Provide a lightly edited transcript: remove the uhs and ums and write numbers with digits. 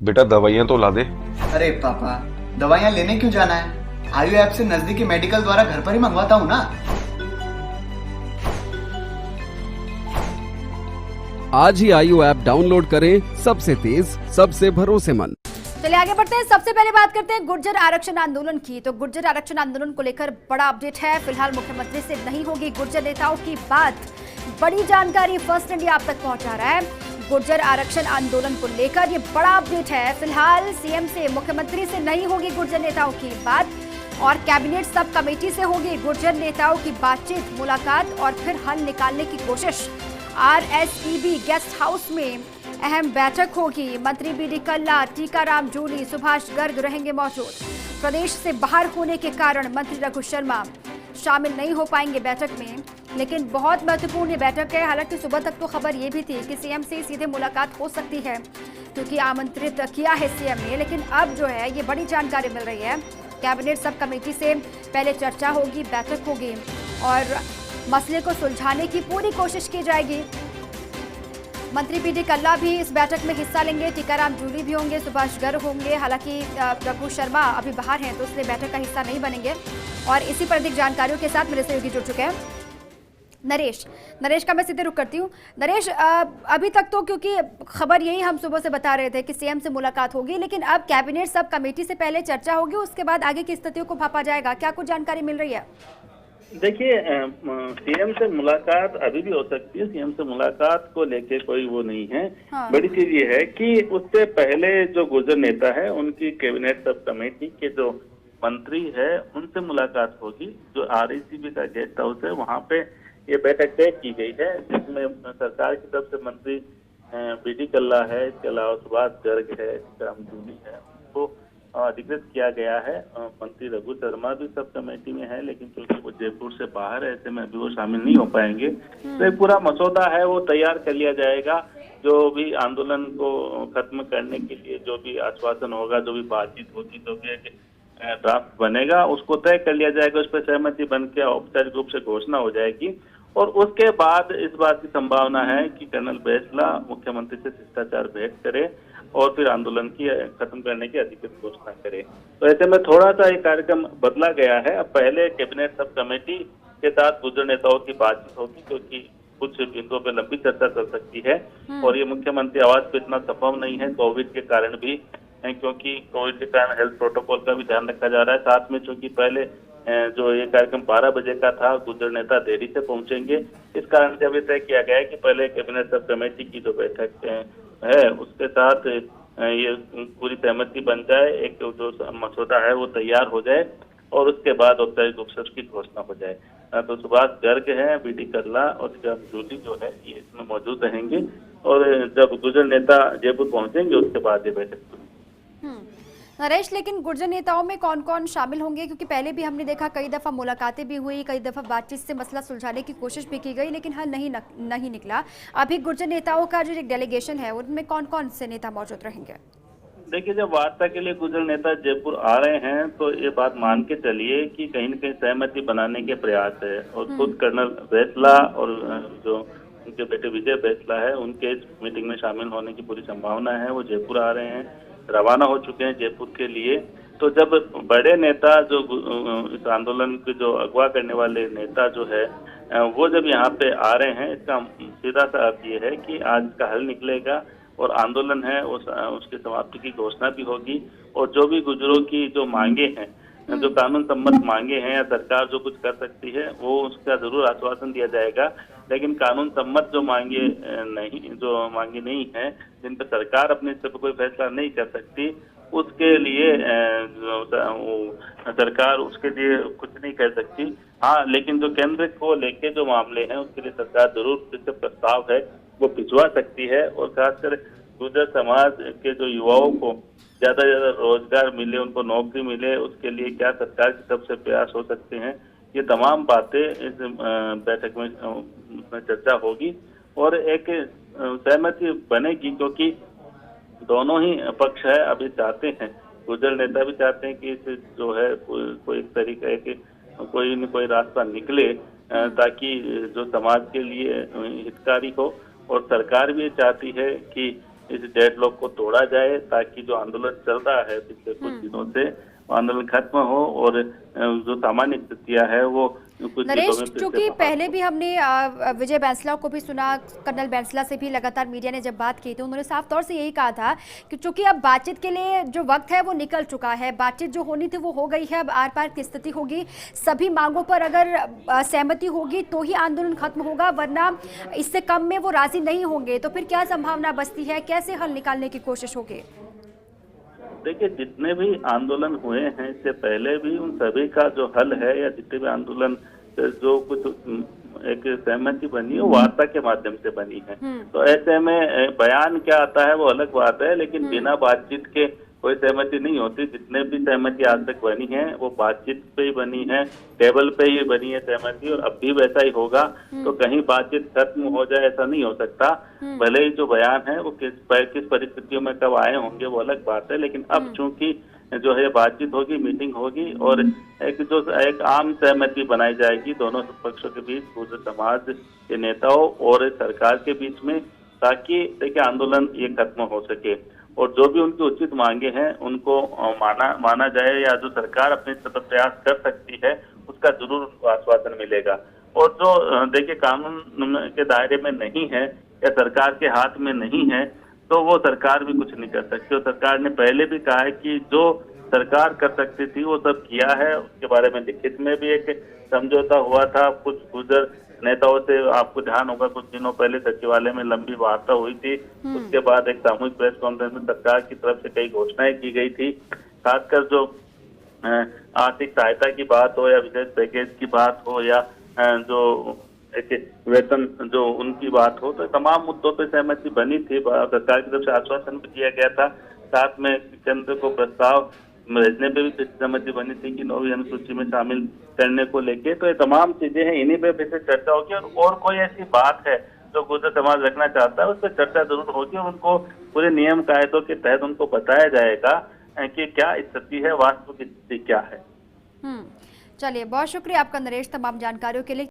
बेटा दवाइयाँ तो ला दे। अरे पापा, दवाइयाँ लेने क्यों जाना है? आयु ऐप से नजदीकी मेडिकल द्वारा घर पर ही मंगवाता हूँ ना। आज ही आयु ऐप डाउनलोड करें, सबसे तेज, सबसे भरोसेमंद। चलिए आगे बढ़ते हैं। सबसे पहले बात करते हैं गुर्जर आरक्षण आंदोलन की। तो गुर्जर आरक्षण आंदोलन को लेकर बड़ा अपडेट है। फिलहाल मुख्यमंत्री से नहीं होगी गुर्जर नेताओं की बात। बड़ी जानकारी फर्स्ट इंडिया आप तक पहुंचा रहा है। गुर्जर आरक्षण आंदोलन को लेकर ये बड़ा अपडेट है। फिलहाल सीएम से मुख्यमंत्री से नहीं होगी गुर्जर नेताओं की बात और कैबिनेट सब कमेटी से होगी गुर्जर नेताओं की बातचीत, मुलाकात और फिर हल निकालने की कोशिश। आरएसईबी गेस्ट हाउस में अहम बैठक होगी। मंत्री बीडी कल्ला, टीकाराम जूली, सुभाष गर्ग रहेंगे मौजूद। प्रदेश से बाहर होने के कारण मंत्री रघु शर्मा शामिल नहीं हो पाएंगे बैठक में, लेकिन बहुत महत्वपूर्ण ये बैठक है। हालांकि सुबह तक तो खबर ये भी थी कि सीएम से सीधे मुलाकात हो सकती है क्योंकि आमंत्रित किया है सीएम ने, लेकिन अब जो है ये बड़ी जानकारी मिल रही है। कैबिनेट सब कमेटी से पहले चर्चा होगी, बैठक होगी और मसले को सुलझाने की पूरी कोशिश की जाएगी। मंत्री बीडी कल्ला भी इस बैठक में हिस्सा लेंगे, टीकाराम जूली भी होंगे, सुभाष गर्ग होंगे। हालांकि रघु शर्मा अभी बाहर हैं तो इसलिए बैठक का हिस्सा नहीं बनेंगे। और इसी पर अधिक जानकारियों के साथ मेरे सहयोगी जुड़ चुके हैं नरेश का मैं सीधे रुक करती हूँ। नरेश, अभी तक तो क्योंकि खबर यही हम सुबह से बता रहे थे कि सीएम से मुलाकात होगी, लेकिन अब कैबिनेट सब कमेटी से पहले चर्चा होगी, उसके बाद आगे की स्थितियों को भापा जाएगा। क्या कुछ जानकारी मिल रही है? देखिए, सीएम से मुलाकात अभी भी हो सकती है। सीएम से मुलाकात को लेके कोई वो नहीं है। हाँ। बड़ी चीज ये है कि उससे पहले जो गुर्जर नेता है उनकी कैबिनेट सब कमेटी के जो मंत्री है उनसे मुलाकात होगी। जो आरएसईबी का गेस्ट हाउस है वहाँ पे ये बैठक तय की गई है, जिसमें सरकार की तरफ से मंत्री बीडी कल्ला है, इसके अलावा सुभाष गर्ग है, टीकाराम जूली है, उनको अधिकृत किया गया है। मंत्री रघु शर्मा भी सब कमेटी में है, लेकिन क्योंकि वो जयपुर से बाहर है ऐसे में अभी वो शामिल नहीं हो पाएंगे। तो एक पूरा मसौदा है वो तैयार कर लिया जाएगा। जो भी आंदोलन को खत्म करने के लिए जो भी आश्वासन होगा, जो भी बातचीत होगी, जो भी एक ड्राफ्ट बनेगा उसको तय कर लिया जाएगा। उस पर सहमति बन के औपचारिक रूप से घोषणा हो जाएगी और उसके बाद इस बात की संभावना है कि कर्नल बैसला मुख्यमंत्री से शिष्टाचार भेंट करे और फिर आंदोलन की खत्म करने की अधिकृत घोषणा करे। तो ऐसे में थोड़ा सा ये कार्यक्रम बदला गया है। अब पहले कैबिनेट सब कमेटी के साथ गुर्जर नेताओं की बातचीत होगी, क्योंकि कुछ बिंदुओं पर लंबी चर्चा चल सकती है और ये मुख्यमंत्री आवास पे इतना संभव नहीं है कोविड के कारण भी, क्योंकि कोविड के कारण हेल्थ प्रोटोकॉल का भी ध्यान रखा जा रहा है। साथ में चूंकि पहले जो ये कार्यक्रम 12 बजे का था, गुर्जर नेता देरी से पहुंचेंगे, इस कारण से अभी तय किया गया है कि पहले कैबिनेट सब कमेटी की जो बैठक है उसके साथ ये पूरी सहमति बन जाए, एक जो मसौदा है वो तैयार हो जाए और उसके बाद औपचारिक रूप से उसकी घोषणा हो जाए। तो सुभाष गर्ग है, बीडी कल्ला और जूली जो है ये इसमें मौजूद रहेंगे और जब गुर्जर नेता जयपुर पहुंचेंगे उसके बाद ये बैठक होगी। नरेश, लेकिन गुर्जर नेताओं में कौन कौन शामिल होंगे? क्योंकि पहले भी हमने देखा कई दफा मुलाकातें भी हुई, कई दफा बातचीत से मसला सुलझाने की कोशिश भी की गई, लेकिन हल नहीं निकला। अभी गुर्जर नेताओं का जो एक डेलीगेशन है उनमें कौन कौन से नेता मौजूद रहेंगे? देखिए, जब वार्ता के लिए गुर्जर नेता जयपुर आ रहे हैं तो ये बात मान के चलिए कि कहीं न कहीं सहमति बनाने के प्रयास है और खुद कर्नल बैसला और जो उनके बेटे विजय बैसला है उनके इस मीटिंग में शामिल होने की पूरी संभावना है। वो जयपुर आ रहे हैं, रवाना हो चुके हैं जयपुर के लिए। तो जब बड़े नेता जो इस आंदोलन के जो अगवा करने वाले नेता जो है वो जब यहाँ पे आ रहे हैं, इसका सीधा सा अर्थ ये है कि आज इसका हल निकलेगा और आंदोलन है उसकी समाप्ति की घोषणा भी होगी और जो भी गुर्जरों की जो मांगे हैं, जो कानून सम्मत मांगे हैं या सरकार जो कुछ कर सकती है वो उसका जरूर आश्वासन दिया जाएगा। लेकिन कानून सम्मत जो मांगे नहीं है, जिन पर सरकार अपने स्तर पर कोई फैसला नहीं कर सकती, उसके लिए सरकार उसके लिए कुछ नहीं कर सकती। हाँ, लेकिन जो केंद्र को लेके जो मामले हैं उसके लिए सरकार जरूर जिससे प्रस्ताव है वो भिजवा सकती है और खासकर गुर्जर समाज के जो युवाओं को ज्यादा से ज्यादा रोजगार मिले, उनको नौकरी मिले, उसके लिए क्या सरकार की तरफ से प्रयास हो सकते हैं, ये तमाम बातें इस बैठक में चर्चा होगी और एक सहमति बनेगी, क्योंकि दोनों ही पक्ष है अभी चाहते हैं, गुर्जर नेता भी चाहते हैं कि इस जो है कोई एक तरीका के कोई न कोई रास्ता निकले ताकि जो समाज के लिए हितकारी हो, और सरकार भी चाहती है कि इस डेडलॉक को तोड़ा जाए ताकि जो आंदोलन चल रहा है पिछले कुछ दिनों से वो आंदोलन खत्म हो और जो सामान्य स्थितियां है वो कुछ नरेश, चूंकि पहले भी हमने विजय बैंसला को भी सुना, कर्नल बैंसला से भी लगातार मीडिया ने जब बात की थी, उन्होंने साफ तौर से यही कहा था कि चूंकि अब बातचीत के लिए जो वक्त है वो निकल चुका है, बातचीत जो होनी थी वो हो गई है, अब आर पार की स्थिति होगी, सभी मांगों पर अगर सहमति होगी तो ही आंदोलन खत्म होगा, वरना इससे कम में वो राजी नहीं होंगे। तो फिर क्या संभावना बचती है, कैसे हल निकालने की कोशिश होगी? देखिए, जितने भी आंदोलन हुए हैं इससे पहले भी उन सभी का जो हल है या जितने भी आंदोलन जो कुछ एक सहमति बनी है वो वार्ता के माध्यम से बनी है। तो ऐसे में बयान क्या आता है वो अलग बात है, लेकिन बिना बातचीत के कोई सहमति नहीं होती। जितने भी सहमति आज तक बनी है वो बातचीत पे ही बनी है, टेबल पे ही बनी है सहमति, और अब भी वैसा ही होगा। तो कहीं बातचीत खत्म हो जाए ऐसा नहीं हो सकता। भले ही जो बयान है वो किस परिस्थितियों में कब आए होंगे वो अलग बात है, लेकिन अब चूंकि जो है बातचीत होगी, मीटिंग होगी और एक आम सहमति बनाई जाएगी दोनों पक्षों के बीच, गुर्जर समाज के नेताओं और सरकार के बीच में, ताकि देखिए आंदोलन ये खत्म हो सके और जो भी उनकी उचित मांगे हैं उनको माना जाए, या जो सरकार अपने तरफ प्रयास कर सकती है उसका जरूर आश्वासन मिलेगा। और जो देखिए कानून के दायरे में नहीं है या सरकार के हाथ में नहीं है तो वो सरकार भी कुछ नहीं कर सकती। और सरकार ने पहले भी कहा है कि जो सरकार कर सकती थी वो सब किया है। उसके बारे में लिखित में भी एक समझौता हुआ था कुछ गुर्जर नेताओं से, आपको ध्यान होगा कुछ दिनों पहले सचिवालय में लंबी वार्ता हुई थी। उसके बाद एक सामूहिक प्रेस कॉन्फ्रेंस में सरकार की तरफ से कई घोषणाएं की गई थी, खासकर जो आर्थिक सहायता की बात हो या विशेष पैकेज की बात हो या जो एक वेतन जो उनकी बात हो, तो तमाम मुद्दों पर सहमति बनी थी। सरकार की तरफ से आश्वासन भी दिया गया था, साथ में केंद्र को प्रस्ताव भेजने पे भी सहमति बनी थी कि 9वीं अनुसूची में शामिल करने को लेके। तो ये तमाम चीजें हैं, इन्हीं पे फिर से चर्चा होगी और कोई ऐसी बात है जो गुर्जर समाज रखना चाहता है उस पर चर्चा जरूर होगी और उनको पूरे नियम कायदों के तहत उनको बताया जाएगा कि क्या स्थिति है, वास्तविक स्थिति क्या है। चलिए, बहुत शुक्रिया आपका नरेश तमाम जानकारियों के लिए।